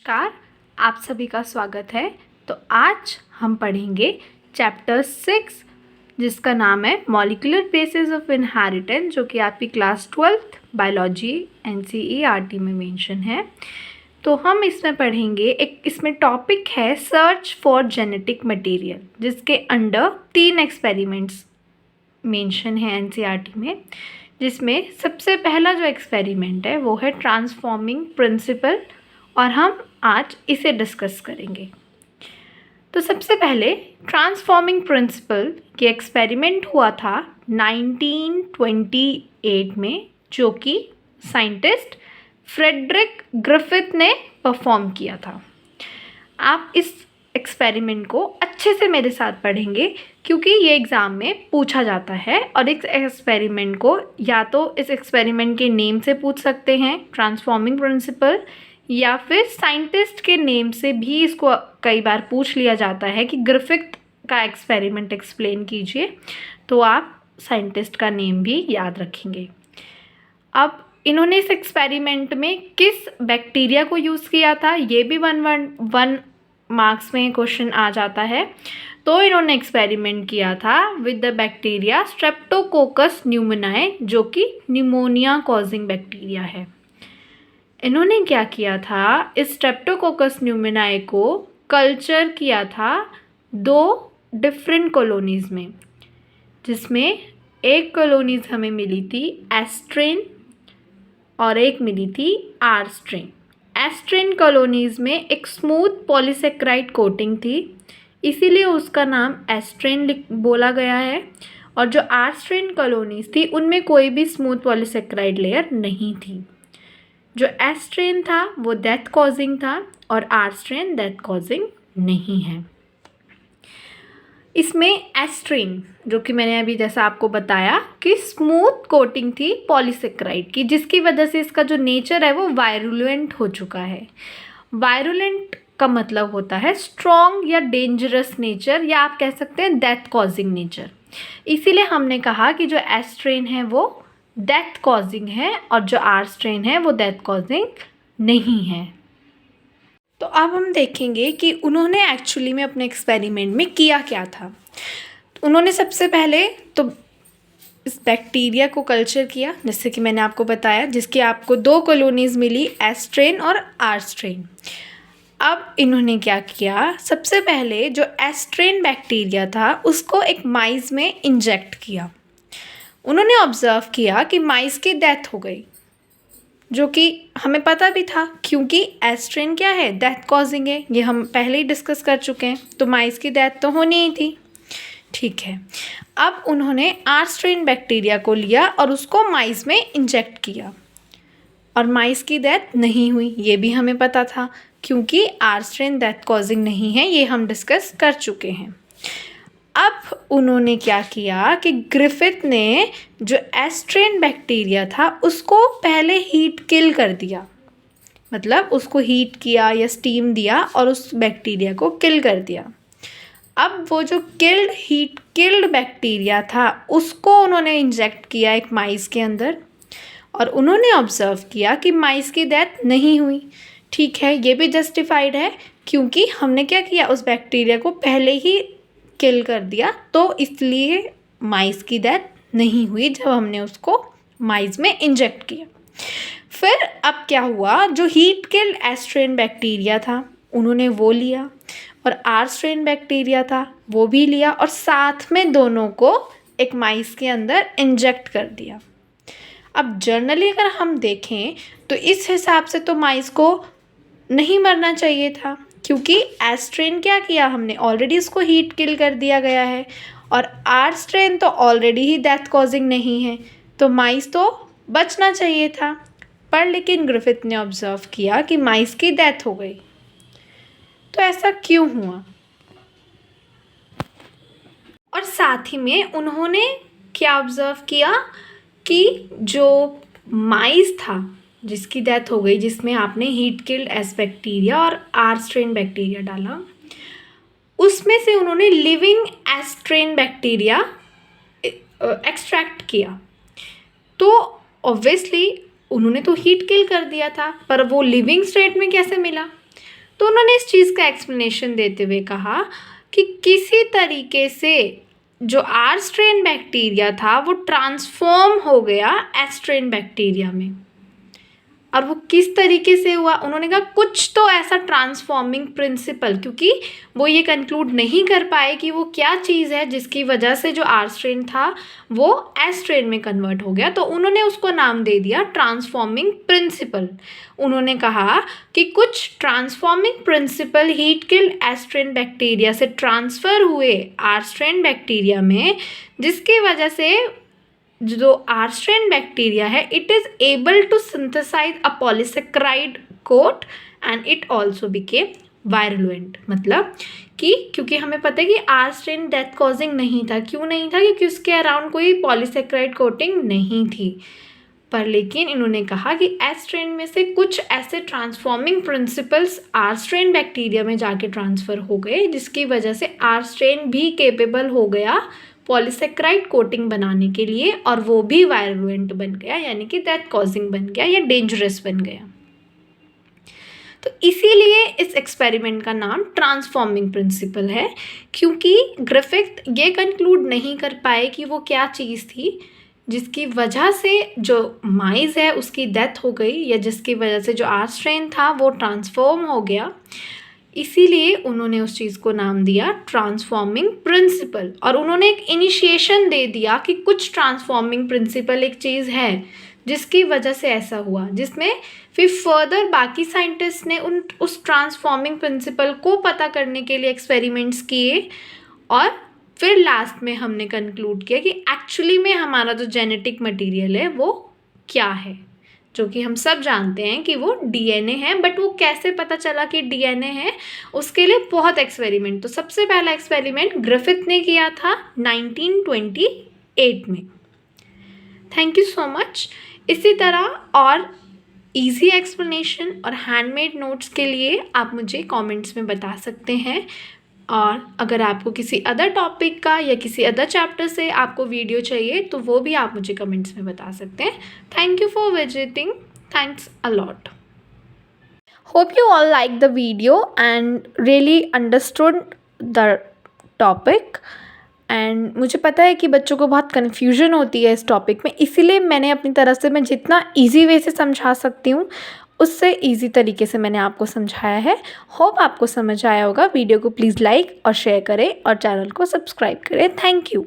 नमस्कार, आप सभी का स्वागत है। तो आज हम पढ़ेंगे चैप्टर 6 जिसका नाम है मॉलिक्यूलर बेसिस ऑफ इनहेरिटेंस, जो कि आपकी क्लास 12th बायोलॉजी NCERT में मेंशन है। तो हम इसमें पढ़ेंगे, इसमें टॉपिक है सर्च फॉर जेनेटिक मटेरियल, जिसके अंडर 3 एक्सपेरिमेंट्स मेंशन है NCERT में, जिसमें सबसे पहला जो एक्सपेरिमेंट है वो है ट्रांसफॉर्मिंग प्रिंसिपल, और हम आज इसे डिस्कस करेंगे। तो सबसे पहले ट्रांसफॉर्मिंग प्रिंसिपल के एक्सपेरिमेंट हुआ था 1928 में, जो कि साइंटिस्ट फ्रेडरिक ग्रिफिथ ने परफॉर्म किया था। आप इस एक्सपेरिमेंट को अच्छे से मेरे साथ पढ़ेंगे क्योंकि ये एग्ज़ाम में पूछा जाता है, और इस एक्सपेरिमेंट को या तो इस एक्सपेरिमेंट के नेम से पूछ सकते हैं, ट्रांसफॉर्मिंग प्रिंसिपल, या फिर साइंटिस्ट के नेम से भी इसको कई बार पूछ लिया जाता है कि ग्रिफिथ का एक्सपेरिमेंट एक्सप्लेन कीजिए, तो आप साइंटिस्ट का नेम भी याद रखेंगे। अब इन्होंने इस एक्सपेरिमेंट में किस बैक्टीरिया को यूज़ किया था, ये भी वन मार्क्स में क्वेश्चन आ जाता है। तो इन्होंने एक्सपेरिमेंट किया था with the bacteria Streptococcus pneumoniae, जो कि निमोनिया कॉजिंग बैक्टीरिया है। इन्होंने क्या किया था, इस स्ट्रेप्टोकोकस न्यूमोनाई को कल्चर किया था 2 डिफरेंट कॉलोनीज़ में, जिसमें एक कॉलोनीज़ हमें मिली थी एस्ट्रेन और एक मिली थी आर स्ट्रेन। एस्ट्रेन कॉलोनीज़ में एक स्मूथ पॉलीसेक्राइड कोटिंग थी, इसीलिए उसका नाम एस्ट्रेन बोला गया है। और जो आर स्ट्रेन कॉलोनीज़ थी उनमें कोई भी स्मूथ पॉलीसेक्राइड लेयर नहीं थी। जो एस्ट्रेन था वो डेथ कॉजिंग था और आर स्ट्रेन डेथ कॉजिंग नहीं है। इसमें एस्ट्रेन, जो कि मैंने अभी जैसा आपको बताया कि स्मूथ कोटिंग थी पॉलीसेक्राइड की, जिसकी वजह से इसका जो नेचर है वो वायरुलेंट हो चुका है। वायरुलेंट का मतलब होता है स्ट्रॉन्ग या डेंजरस नेचर, या आप कह सकते हैं डेथ कॉजिंग नेचर। इसीलिए हमने कहा कि जो एस्ट्रेन है वो डेथ कॉजिंग है और जो आर स्ट्रेन है वो डेथ कॉजिंग नहीं है। तो अब हम देखेंगे कि उन्होंने एक्चुअली में अपने एक्सपेरिमेंट में किया क्या था। उन्होंने सबसे पहले तो इस बैक्टीरिया को कल्चर किया, जैसे कि मैंने आपको बताया, जिसकी आपको 2 कॉलोनीज़ मिली, एस्ट्रेन और आर स्ट्रेन। अब इन्होंने क्या किया, सबसे पहले जो एस्ट्रेन बैक्टीरिया था उसको एक माइस में इंजेक्ट किया। उन्होंने ऑब्ज़र्व किया कि माइस की डेथ हो गई, जो कि हमें पता भी था क्योंकि एस्ट्रेन क्या है, डेथ कॉजिंग है, ये हम पहले ही डिस्कस कर चुके हैं। तो माइस की डेथ तो होनी ही थी, ठीक है। अब उन्होंने आर स्ट्रेन बैक्टीरिया को लिया और उसको माइस में इंजेक्ट किया, और माइस की डेथ नहीं हुई, ये भी हमें पता था क्योंकि आर स्ट्रेन डेथ कॉजिंग नहीं है, ये हम डिस्कस कर चुके हैं। अब उन्होंने क्या किया कि ग्रिफिथ ने जो एस्ट्रेन बैक्टीरिया था उसको पहले हीट किल कर दिया, मतलब उसको हीट किया या स्टीम दिया और उस बैक्टीरिया को किल कर दिया। अब वो जो हीट किल्ड बैक्टीरिया था उसको उन्होंने इंजेक्ट किया एक माइस के अंदर, और उन्होंने ऑब्जर्व किया कि माइस की डेथ नहीं हुई। ठीक है, ये भी जस्टिफाइड है क्योंकि हमने क्या किया, उस बैक्टीरिया को पहले ही किल कर दिया, तो इसलिए माइस की डेथ नहीं हुई जब हमने उसको माइस में इंजेक्ट किया। फिर अब क्या हुआ, जो हीट किल्ड एस्ट्रेन बैक्टीरिया था उन्होंने वो लिया, और आर स्ट्रेन बैक्टीरिया था वो भी लिया, और साथ में दोनों को एक माइस के अंदर इंजेक्ट कर दिया। अब जनरली अगर हम देखें तो इस हिसाब से तो माइस को नहीं मरना चाहिए था, क्योंकि एस्ट्रेन क्या किया हमने, ऑलरेडी इसको हीट किल कर दिया गया है, और आर स्ट्रेन तो ऑलरेडी ही डेथ कॉजिंग नहीं है, तो माइस तो बचना चाहिए था। पर लेकिन ग्रिफिथ ने ऑब्जर्व किया कि माइस की डेथ हो गई। तो ऐसा क्यों हुआ, और साथ ही में उन्होंने क्या ऑब्जर्व किया कि जो माइस था जिसकी डेथ हो गई, जिसमें आपने हीट किल्ड एस बैक्टीरिया और आर स्ट्रेन बैक्टीरिया डाला, उसमें से उन्होंने लिविंग एस्ट्रेन बैक्टीरिया एक्सट्रैक्ट किया। तो ऑब्वियसली उन्होंने तो हीट किल कर दिया था, पर वो लिविंग स्टेट में कैसे मिला, तो उन्होंने इस चीज़ का एक्सप्लेनेशन देते हुए कहा कि किसी तरीके से जो आर स्ट्रेन बैक्टीरिया था वो ट्रांसफॉर्म हो गया एस स्ट्रेन बैक्टीरिया में। और वो किस तरीके से हुआ, उन्होंने कहा कुछ तो ऐसा ट्रांसफॉर्मिंग प्रिंसिपल, क्योंकि वो ये कंक्लूड नहीं कर पाए कि वो क्या चीज़ है जिसकी वजह से जो आर स्ट्रेन था वो एस स्ट्रेन में कन्वर्ट हो गया, तो उन्होंने उसको नाम दे दिया ट्रांसफॉर्मिंग प्रिंसिपल। उन्होंने कहा कि कुछ transforming principle heat killed S strain bacteria से ट्रांसफ़र हुए आर स्ट्रेन बैक्टीरिया में, जिसकी वजह से जो आर स्ट्रेन बैक्टीरिया है it is able to synthesise a polysaccharide coat and it also became virulent. मतलब कि क्योंकि हमें पता है कि आर स्ट्रेन डेथ कॉजिंग नहीं था। क्यों नहीं था? क्योंकि उसके अराउंड कोई पॉलीसेक्राइड कोटिंग नहीं थी। पर लेकिन इन्होंने कहा कि एस स्ट्रेन में से कुछ ऐसे transforming principles are strain bacteria में जाके ट्रांसफ़र हो गए, जिसकी वजह से आर स्ट्रेन भी केपेबल हो गया पॉलीसेक्राइड कोटिंग बनाने के लिए, और वो भी वायरुलेंट बन गया, यानी कि डेथ कॉजिंग बन गया या डेंजरस बन गया। तो इसीलिए इस एक्सपेरिमेंट का नाम ट्रांसफॉर्मिंग प्रिंसिपल है, क्योंकि ग्रिफिथ ये कंक्लूड नहीं कर पाए कि वो क्या चीज़ थी जिसकी वजह से जो माइज़ है उसकी डेथ हो गई, या जिसकी वजह से जो आर स्ट्रेन था वो ट्रांसफॉर्म हो गया। इसीलिए उन्होंने उस चीज़ को नाम दिया ट्रांसफॉर्मिंग प्रिंसिपल, और उन्होंने एक इनिशिएशन दे दिया कि कुछ ट्रांसफॉर्मिंग प्रिंसिपल एक चीज़ है जिसकी वजह से ऐसा हुआ, जिसमें फिर फर्दर बाकी साइंटिस्ट ने उस ट्रांसफॉर्मिंग प्रिंसिपल को पता करने के लिए एक्सपेरिमेंट्स किए, और फिर लास्ट में हमने कंक्लूड किया कि एक्चुअली में हमारा जो जेनेटिक मटेरियल है वो क्या है, जो कि हम सब जानते हैं कि वो डीएनए है। बट वो कैसे पता चला कि डीएनए है, उसके लिए बहुत एक्सपेरिमेंट। तो सबसे पहला एक्सपेरिमेंट ग्रिफिथ ने किया था 1928 में। Thank you so much. इसी तरह और इजी एक्सप्लेनेशन और हैंडमेड नोट्स के लिए आप मुझे कमेंट्स में बता सकते हैं, और अगर आपको किसी अदर टॉपिक का या किसी अदर चैप्टर से आपको वीडियो चाहिए तो वो भी आप मुझे कमेंट्स में बता सकते हैं। Thank you for visiting. Thanks a lot. Hope you all like the video and really understood the topic. And मुझे पता है कि बच्चों को बहुत कन्फ्यूजन होती है इस टॉपिक में, इसीलिए मैंने अपनी तरफ से मैं जितना ईजी वे से समझा सकती हूँ उससे इजी तरीके से मैंने आपको समझाया है। होप आपको समझ आया होगा। वीडियो को प्लीज़ लाइक और शेयर करें और चैनल को सब्सक्राइब करें। Thank you.